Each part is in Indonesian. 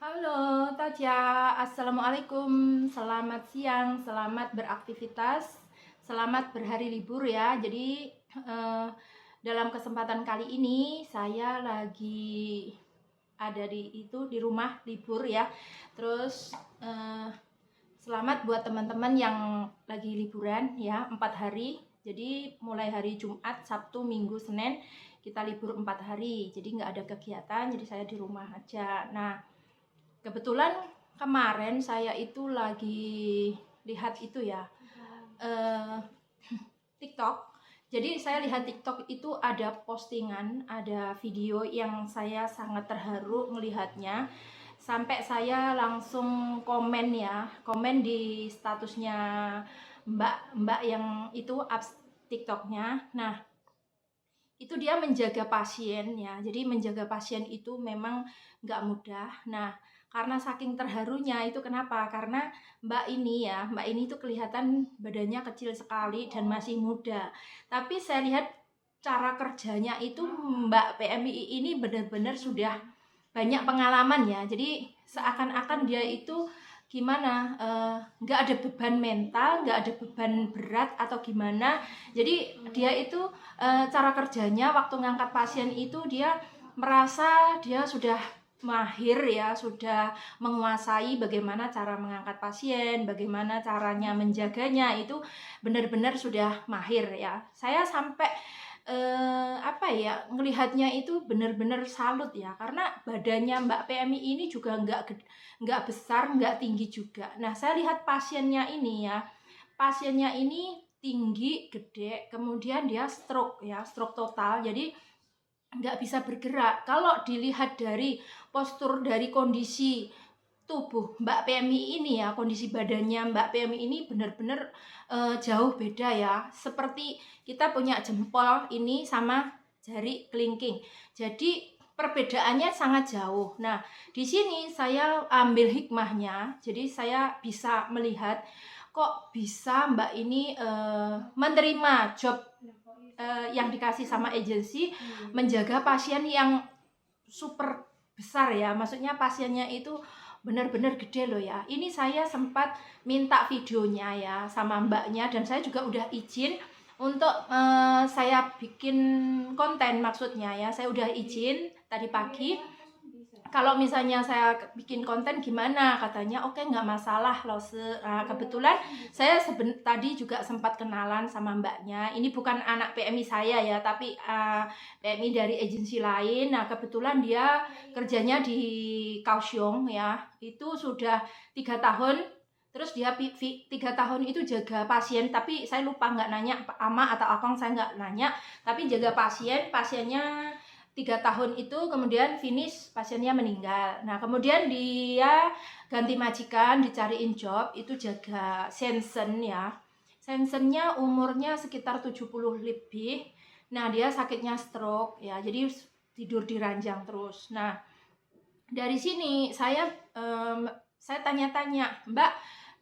Halo Taja, Assalamualaikum. Selamat siang, selamat beraktivitas, selamat berhari libur ya. Jadi dalam kesempatan kali ini saya lagi ada di rumah libur ya. Terus selamat buat teman-teman yang lagi liburan ya, 4 hari. Jadi mulai hari Jumat, Sabtu, Minggu, Senin kita libur 4 hari. Jadi nggak ada kegiatan, jadi saya di rumah aja. Nah, kebetulan kemarin saya itu lagi lihat itu ya, TikTok. Jadi saya lihat TikTok itu ada postingan, ada video yang saya sangat terharu melihatnya. Sampai saya langsung komen ya, komen di statusnya Mbak yang itu ups TikToknya. Nah, itu dia menjaga pasien ya. Jadi menjaga pasien itu memang nggak mudah. Nah, karena saking terharunya itu kenapa? Karena Mbak ini tuh kelihatan badannya kecil sekali dan masih muda. Tapi saya lihat cara kerjanya itu Mbak PMI ini benar-benar sudah banyak pengalaman ya. Jadi seakan-akan dia itu gimana, nggak ada beban mental, nggak ada beban berat atau gimana. Jadi dia itu cara kerjanya waktu ngangkat pasien itu dia merasa dia sudah mahir ya, sudah menguasai bagaimana cara mengangkat pasien, bagaimana caranya menjaganya, itu benar-benar sudah mahir ya. Saya sampai ngelihatnya itu benar-benar salut ya, karena badannya Mbak PMI ini juga nggak besar, nggak tinggi juga. Nah, saya lihat pasiennya ini tinggi, gede, kemudian dia stroke ya, stroke total, jadi nggak bisa bergerak. Kalau dilihat dari postur, dari kondisi tubuh Mbak PMI ini ya, kondisi badannya Mbak PMI ini benar-benar jauh beda ya. Seperti kita punya jempol ini sama jari kelingking. Jadi perbedaannya sangat jauh. Nah, di sini saya ambil hikmahnya. Jadi saya bisa melihat kok bisa Mbak ini menerima job yang dikasih sama agensi, menjaga pasien yang super besar ya. Maksudnya pasiennya itu benar-benar gede loh ya. Ini saya sempat minta videonya ya sama mbaknya, dan saya juga udah izin untuk saya bikin konten, maksudnya ya. Saya udah izin tadi pagi. Kalau misalnya saya bikin konten gimana, katanya oke, nggak masalah loh. Kebetulan saya tadi juga sempat kenalan sama mbaknya. Ini bukan anak PMI saya ya, tapi PMI dari agensi lain. Nah, kebetulan dia kerjanya di Kaohsiung ya. Itu sudah 3 tahun. Terus dia 3 tahun itu jaga pasien, tapi saya lupa nggak nanya ama atau akong, saya nggak nanya. Tapi jaga pasiennya 3 tahun itu, kemudian finish pasiennya meninggal. Nah, kemudian dia ganti majikan, dicariin job, itu jaga Shenzhen ya. Shenzhennya umurnya sekitar 70 lebih. Nah, dia sakitnya stroke ya, jadi tidur di ranjang terus. Nah, dari sini saya tanya-tanya, Mbak,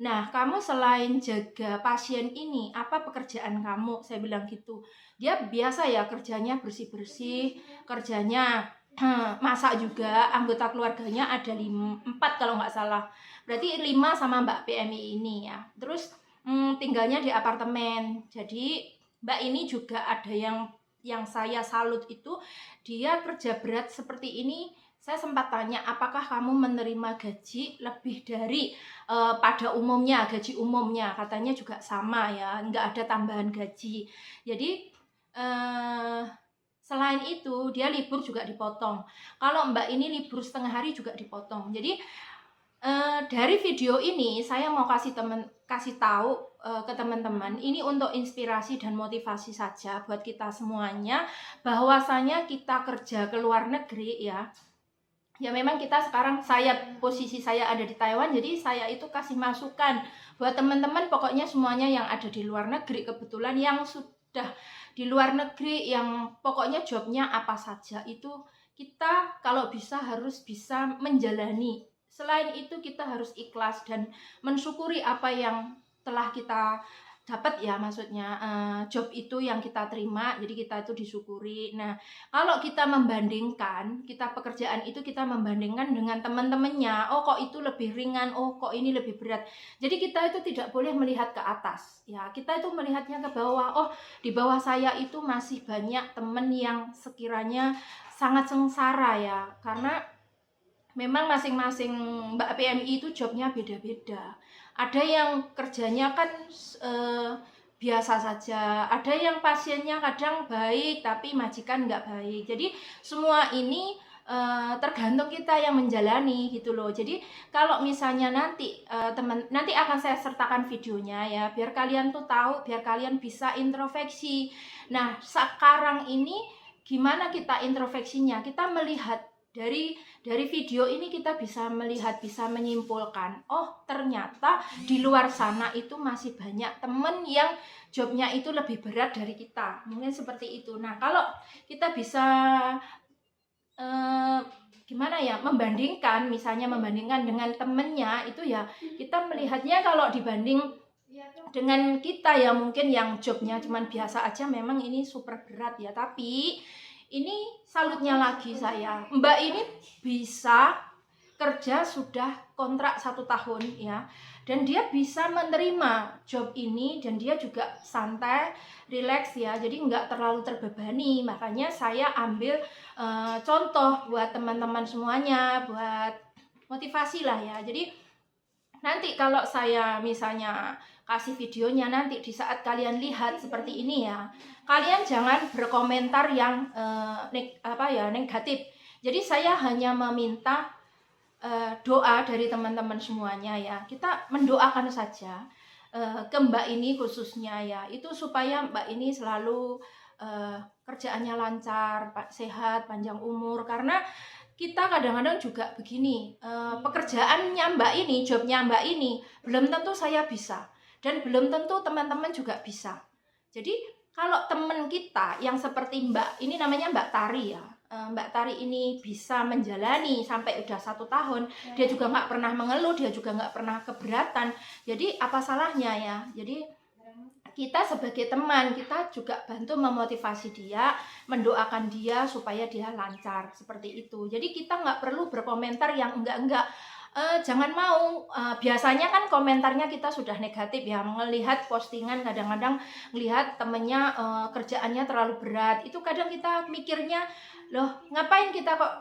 nah kamu selain jaga pasien ini, apa pekerjaan kamu? Saya bilang gitu. Dia biasa ya kerjanya bersih-bersih, kerjanya masak juga. Anggota keluarganya ada 4 kalau nggak salah. Berarti 5 sama Mbak PMI ini ya. Terus tinggalnya di apartemen. Jadi Mbak ini juga ada yang saya salut itu, dia kerja berat seperti ini. Saya sempat tanya, apakah kamu menerima gaji lebih dari pada umumnya, gaji umumnya? Katanya juga sama ya, nggak ada tambahan gaji. Jadi selain itu dia libur juga dipotong. Kalau Mbak ini libur setengah hari juga dipotong. Jadi dari video ini saya mau kasih tahu ke teman-teman, ini untuk inspirasi dan motivasi saja buat kita semuanya, bahwasanya kita kerja ke luar negeri ya memang kita sekarang, posisi saya ada di Taiwan, jadi saya itu kasih masukan buat teman-teman, pokoknya semuanya yang ada di luar negeri, kebetulan yang sudah di luar negeri, yang pokoknya jobnya apa saja, itu kita kalau bisa harus bisa menjalani. Selain itu kita harus ikhlas dan mensyukuri apa yang telah kita dapat ya, maksudnya job itu yang kita terima, jadi kita itu disyukuri. Nah, kalau kita membandingkan, kita pekerjaan itu kita membandingkan dengan teman-temannya, oh kok itu lebih ringan, oh kok ini lebih berat. Jadi kita itu tidak boleh melihat ke atas ya, kita itu melihatnya ke bawah. Oh, di bawah saya itu masih banyak teman yang sekiranya sangat sengsara ya, karena memang masing-masing Mbak PMI itu jobnya beda-beda. Ada yang kerjanya kan biasa saja, ada yang pasiennya kadang baik tapi majikan nggak baik. Jadi semua ini tergantung kita yang menjalani gitu loh. Jadi kalau misalnya nanti nanti akan saya sertakan videonya ya, biar kalian tuh tahu, biar kalian bisa introspeksi. Nah, sekarang ini gimana kita introspeksinya? Kita melihat dari video ini, kita bisa melihat, bisa menyimpulkan, oh ternyata di luar sana itu masih banyak temen yang jobnya itu lebih berat dari kita, mungkin seperti itu. Nah, kalau kita bisa gimana ya, membandingkan, misalnya membandingkan dengan temennya itu ya, kita melihatnya kalau dibanding dengan kita ya, mungkin yang jobnya cuman biasa aja, memang ini super berat ya. Tapi ini salutnya lagi saya, Mbak ini bisa kerja sudah kontrak 1 tahun ya, dan dia bisa menerima job ini, dan dia juga santai, relax ya, jadi nggak terlalu terbebani. Makanya saya ambil contoh buat teman-teman semuanya, buat motivasi lah ya. Jadi nanti kalau saya misalnya kasih videonya, nanti di saat kalian lihat seperti ini ya, kalian jangan berkomentar yang negatif. Jadi saya hanya meminta doa dari teman-teman semuanya ya. Kita mendoakan saja ke Mbak ini khususnya ya, itu supaya Mbak ini selalu kerjaannya lancar, sehat, panjang umur. Karena kita kadang-kadang juga begini, pekerjaannya Mbak ini, jobnya Mbak ini belum tentu saya bisa, dan belum tentu teman-teman juga bisa. Jadi kalau teman kita yang seperti Mbak ini, namanya Mbak Tari ya, Mbak Tari ini bisa menjalani sampai udah 1 tahun, dia juga nggak pernah mengeluh, dia juga nggak pernah keberatan. Jadi apa salahnya ya? Jadi kita sebagai teman, kita juga bantu memotivasi dia, mendoakan dia supaya dia lancar, seperti itu. Jadi kita nggak perlu berkomentar yang enggak-enggak. Jangan mau, biasanya kan komentarnya kita sudah negatif ya, melihat postingan, kadang-kadang melihat temennya kerjaannya terlalu berat, itu kadang kita mikirnya, loh ngapain kita kok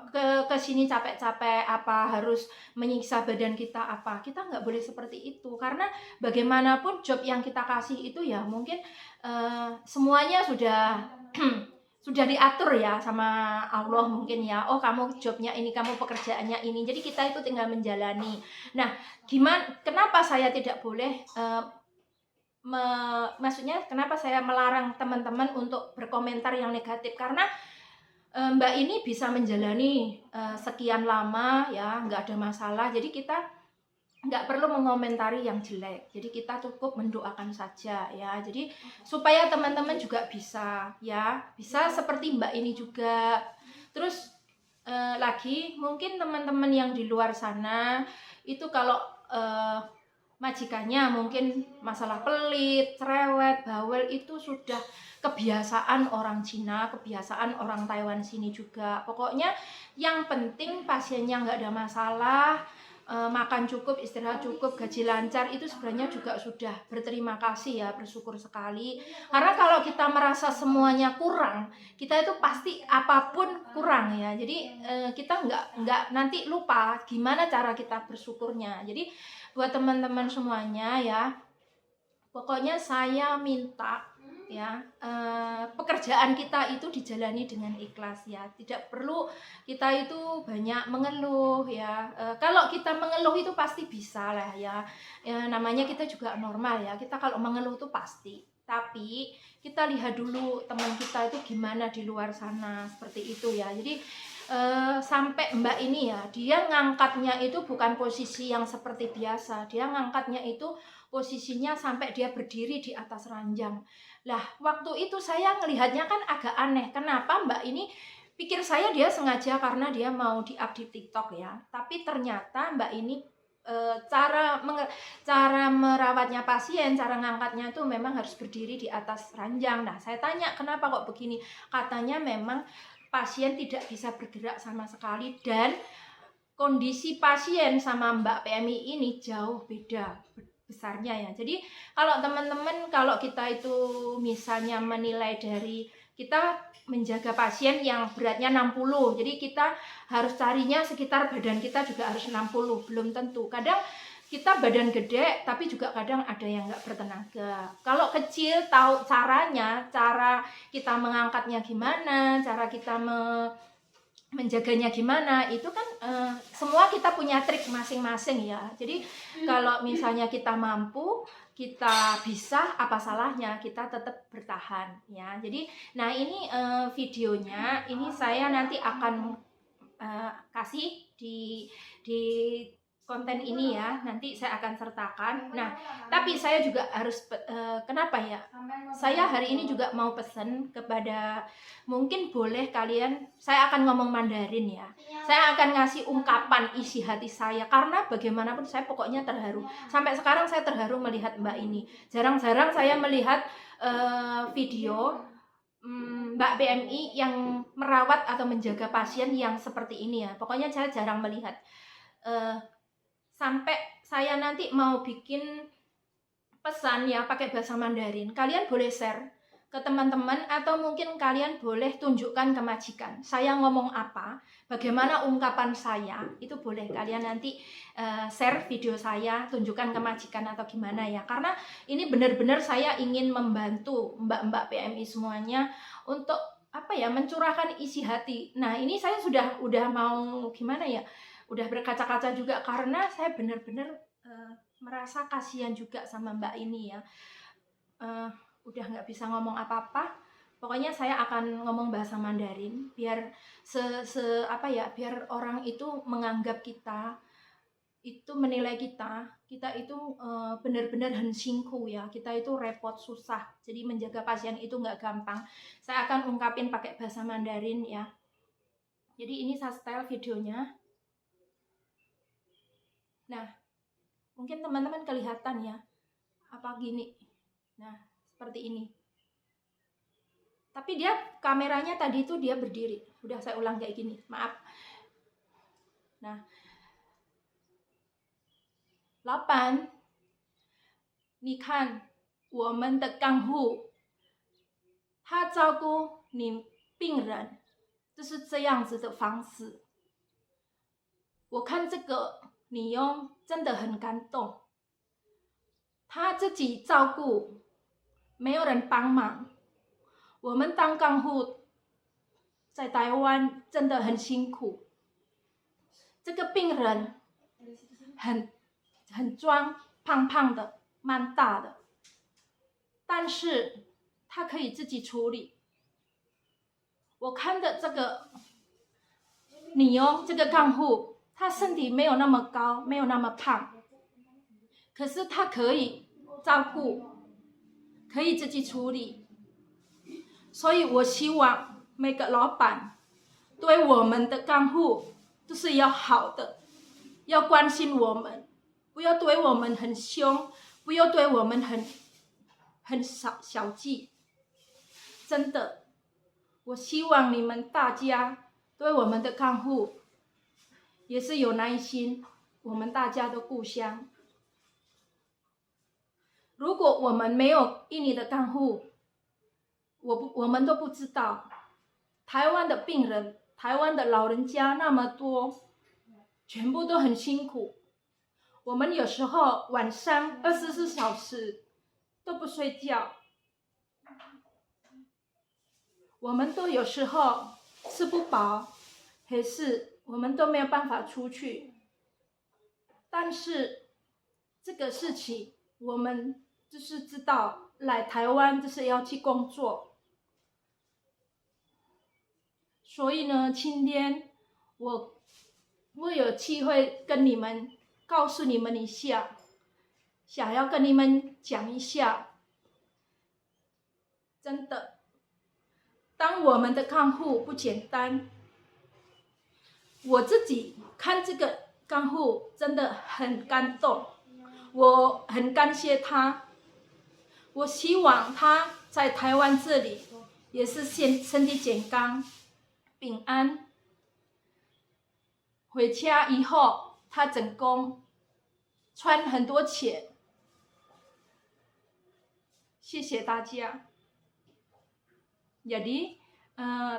ke sini capek-capek, apa harus menyiksa badan kita, apa? Kita nggak boleh seperti itu, karena bagaimanapun job yang kita kasih itu ya mungkin semuanya sudah sudah diatur ya sama Allah mungkin ya. Oh kamu jobnya ini, kamu pekerjaannya ini, jadi kita itu tinggal menjalani. Nah, kenapa saya tidak boleh maksudnya kenapa saya melarang teman-teman untuk berkomentar yang negatif? Karena Mbak ini bisa menjalani sekian lama ya, nggak ada masalah. Jadi kita nggak perlu mengomentari yang jelek, jadi kita cukup mendoakan saja ya. Jadi supaya teman-teman juga bisa ya, bisa seperti Mbak ini juga. Terus lagi mungkin teman-teman yang di luar sana itu kalau majikannya mungkin masalah pelit, cerewet, bawel, itu sudah kebiasaan orang Cina, kebiasaan orang Taiwan sini juga. Pokoknya yang penting pasiennya nggak ada masalah, makan cukup, istirahat cukup, gaji lancar, itu sebenarnya juga sudah berterima kasih ya, bersyukur sekali. Karena kalau kita merasa semuanya kurang, kita itu pasti apapun kurang ya. Jadi kita nggak nanti lupa gimana cara kita bersyukurnya. Jadi buat teman-teman semuanya ya, pokoknya saya minta ya, pekerjaan kita itu dijalani dengan ikhlas ya, tidak perlu kita itu banyak mengeluh ya. Kalau kita mengeluh itu pasti bisa lah ya, namanya kita juga normal ya, kita kalau mengeluh itu pasti. Tapi kita lihat dulu teman kita itu gimana di luar sana, seperti itu ya. Jadi sampai Mbak ini ya, dia ngangkatnya itu bukan posisi yang seperti biasa, dia ngangkatnya itu posisinya sampai dia berdiri di atas ranjang. Lah waktu itu saya ngelihatnya kan agak aneh, kenapa Mbak ini, pikir saya dia sengaja karena dia mau di-up di TikTok ya, tapi ternyata Mbak ini cara merawatnya pasien, cara ngangkatnya itu memang harus berdiri di atas ranjang. Nah, saya tanya kenapa kok begini? Katanya memang pasien tidak bisa bergerak sama sekali dan kondisi pasien sama Mbak PMI ini jauh beda besarnya ya. Jadi kalau teman-teman, kalau kita itu misalnya menilai dari kita menjaga pasien yang beratnya 60, jadi kita harus carinya sekitar badan kita juga harus 60, belum tentu. Kadang kita badan gede tapi juga kadang ada yang nggak bertenaga. Kalau kecil tahu caranya, cara kita mengangkatnya gimana, cara kita menjaganya gimana, itu kan semua kita punya trik masing-masing ya. Jadi kalau misalnya kita mampu, kita bisa, apa salahnya kita tetap bertahan ya. Jadi nah ini videonya ini saya nanti akan kasih di konten ini ya, nanti saya akan sertakan. Nah, tapi saya juga harus kenapa ya? Saya hari ini juga mau pesan kepada, mungkin boleh kalian, saya akan ngomong Mandarin ya. Saya akan ngasih ungkapan isi hati saya karena bagaimanapun saya pokoknya terharu. Sampai sekarang saya terharu melihat Mbak ini. Jarang-jarang saya melihat video Mbak PMI yang merawat atau menjaga pasien yang seperti ini ya. Pokoknya saya jarang melihat. Sampai saya nanti mau bikin pesan ya pakai bahasa Mandarin. Kalian boleh share ke teman-teman atau mungkin kalian boleh tunjukkan ke majikan. Saya ngomong apa, bagaimana ungkapan saya, itu boleh kalian nanti share video saya, tunjukkan ke majikan atau gimana ya. Karena ini benar-benar saya ingin membantu mbak-mbak PMI semuanya untuk apa ya, mencurahkan isi hati. Nah, ini saya udah mau gimana ya? Udah berkaca-kaca juga karena saya benar-benar merasa kasihan juga sama Mbak ini ya. Udah nggak bisa ngomong apa-apa. Pokoknya saya akan ngomong bahasa Mandarin biar biar orang itu menganggap kita itu, menilai kita itu benar-benar hensingku ya. Kita itu repot, susah. Jadi menjaga pasien itu nggak gampang. Saya akan ungkapin pakai bahasa Mandarin ya. Jadi ini saya style videonya. Nah, mungkin teman-teman kelihatan ya, apa gini. Nah, seperti ini. Tapi dia kameranya tadi itu dia berdiri. Udah saya ulang kayak gini, maaf. Nah, 8, 你看我们的干护，他照顾你病人，就是这样子的方式。我看这个女佣真的很感动，她自己照顾，没有人帮忙。我们当干护在台湾真的很辛苦。这个病人很壮，胖胖的，蛮大的，但是他可以自己处理。我看的这个女佣，这个干护，她身体没有那么高，没有那么胖，可是她可以照顾，可以自己处理。所以我希望每个老板对我们的干护都是要好的，要关心我们，不要对我们很凶，不要对我们很小气。真的，我希望你们大家对我们的看护也是有耐心，我们大家都互相。如果我们没有印尼的看护，我们都不知道台湾的病人，台湾的老人家那么多，全部都很辛苦。我们有时候晚上24小时都不睡觉，我们都有时候吃不饱，还是我们都没有办法出去。但是这个事情我们就是知道来台湾就是要去工作，所以呢，今天我有机会跟你们告诉你们一下，想要跟你们讲一下，真的，当我们的看护不简单。我自己看干护真的很感动，我很感谢他。我希望他在台湾这里也是身体健康、平安。回家以后，他成功赚很多钱。谢谢大家。Jadi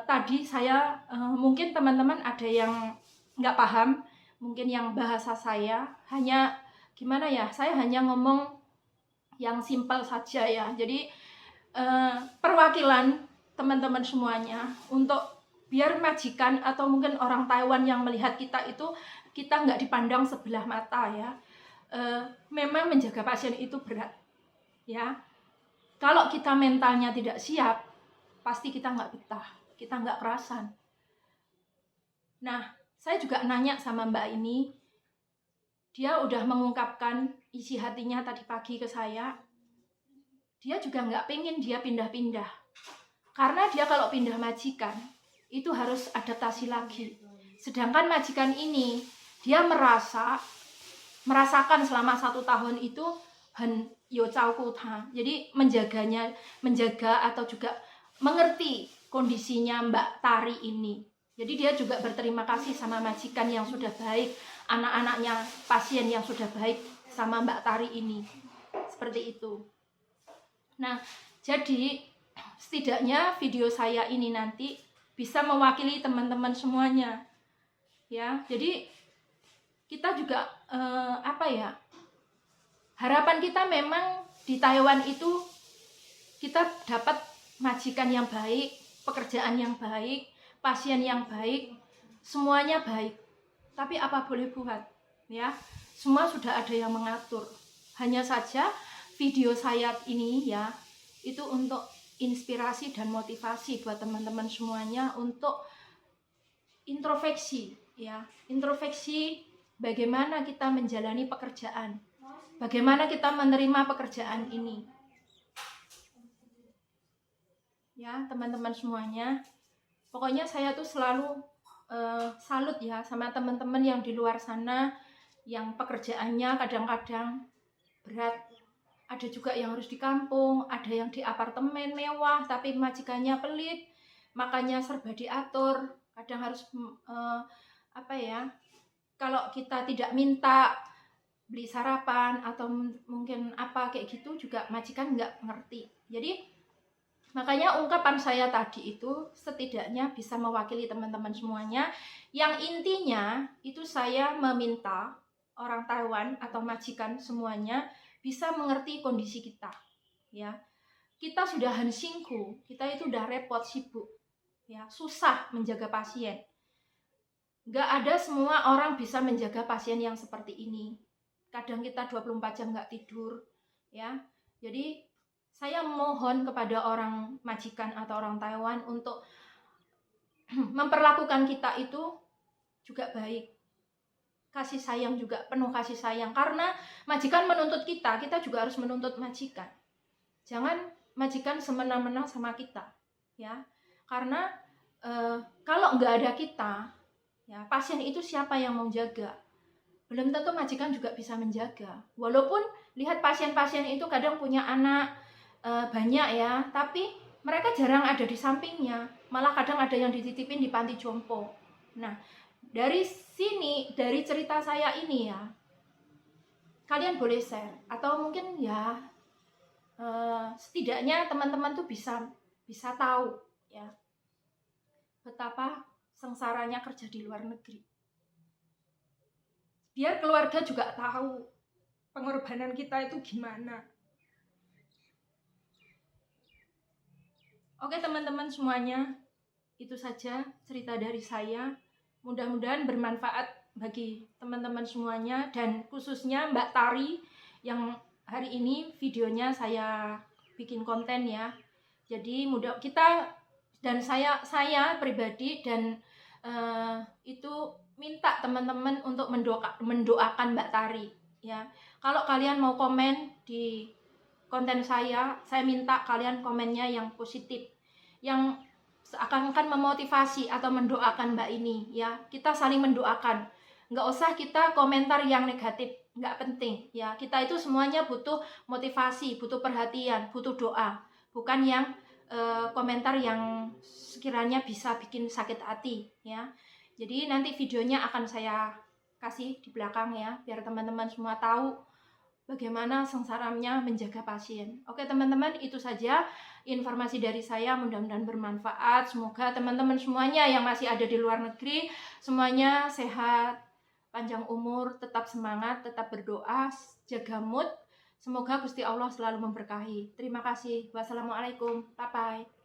tadi saya mungkin teman-teman ada yang nggak paham, mungkin yang bahasa saya hanya gimana ya, saya hanya ngomong yang simpel saja ya. Jadi perwakilan teman-teman semuanya untuk biar majikan atau mungkin orang Taiwan yang melihat kita itu kita nggak dipandang sebelah mata ya. Memang menjaga pasien itu berat ya. Kalau kita mentalnya tidak siap, pasti kita nggak betah, kita nggak kerasan. Nah, saya juga nanya sama Mbak ini, dia udah mengungkapkan isi hatinya tadi pagi ke saya. Dia juga nggak pengen dia pindah-pindah, karena dia kalau pindah majikan itu harus adaptasi lagi. Sedangkan majikan ini dia merasakan selama 1 tahun itu jadi menjaga atau juga mengerti kondisinya Mbak Tari ini. Jadi dia juga berterima kasih sama majikan yang sudah baik, anak-anaknya pasien yang sudah baik sama Mbak Tari ini. Seperti itu. Nah, jadi setidaknya video saya ini nanti bisa mewakili teman-teman semuanya. Ya, jadi kita juga harapan kita memang di Taiwan itu kita dapat majikan yang baik, pekerjaan yang baik, pasien yang baik, semuanya baik. Tapi apa boleh buat, ya? Semua sudah ada yang mengatur. Hanya saja video saya ini ya, itu untuk inspirasi dan motivasi buat teman-teman semuanya untuk introspeksi, ya. Introspeksi bagaimana kita menjalani pekerjaan. Bagaimana kita menerima pekerjaan ini. Ya, teman-teman semuanya. Pokoknya saya tuh selalu salut ya sama teman-teman yang di luar sana yang pekerjaannya kadang-kadang berat. Ada juga yang harus di kampung, ada yang di apartemen mewah tapi majikannya pelit, makanya serba diatur. Kadang harus kalau kita tidak minta beli sarapan atau mungkin apa kayak gitu juga majikan nggak ngerti. Jadi makanya ungkapan saya tadi itu setidaknya bisa mewakili teman-teman semuanya. Yang intinya itu saya meminta orang Taiwan atau majikan semuanya bisa mengerti kondisi kita. Ya, kita sudah hansingku, kita itu udah repot sibuk, ya susah menjaga pasien. Nggak ada semua orang bisa menjaga pasien yang seperti ini. Kadang kita 24 jam nggak tidur, ya. Jadi saya mohon kepada orang majikan atau orang Taiwan untuk memperlakukan kita itu juga baik. Kasih sayang juga, penuh kasih sayang. Karena majikan menuntut kita, kita juga harus menuntut majikan. Jangan majikan semena-mena sama kita, ya. Karena kalau nggak ada kita, ya pasien itu siapa yang mau jaga? Belum tentu majikan juga bisa menjaga. Walaupun lihat pasien-pasien itu kadang punya anak banyak ya, tapi mereka jarang ada di sampingnya. Malah kadang ada yang dititipin di panti jompo. Nah, dari sini, dari cerita saya ini ya, kalian boleh share atau mungkin ya setidaknya teman-teman tuh bisa tahu ya betapa sengsaranya kerja di luar negeri. Biar keluarga juga tahu pengorbanan kita itu gimana. Oke teman-teman semuanya, itu saja cerita dari saya. Mudah-mudahan bermanfaat bagi teman-teman semuanya dan khususnya Mbak Tari yang hari ini videonya saya bikin konten ya. Jadi mudah kita dan saya pribadi dan itu minta teman-teman untuk mendoakan Mbak Tari ya. Kalau kalian mau komen di konten saya minta kalian komennya yang positif, yang akan memotivasi atau mendoakan Mbak ini ya. Kita saling mendoakan. nggak usah kita komentar yang negatif, nggak penting ya. Kita itu semuanya butuh motivasi, butuh perhatian, butuh doa, bukan yang komentar yang sekiranya bisa bikin sakit hati ya. Jadi nanti videonya akan saya kasih di belakang ya, biar teman-teman semua tahu bagaimana sengsaranya menjaga pasien. Oke teman-teman, itu saja informasi dari saya, mudah-mudahan bermanfaat. Semoga teman-teman semuanya yang masih ada di luar negeri semuanya sehat, panjang umur, tetap semangat, tetap berdoa, jaga mood. Semoga Gusti Allah selalu memberkahi. Terima kasih. Wassalamualaikum. Bye-bye.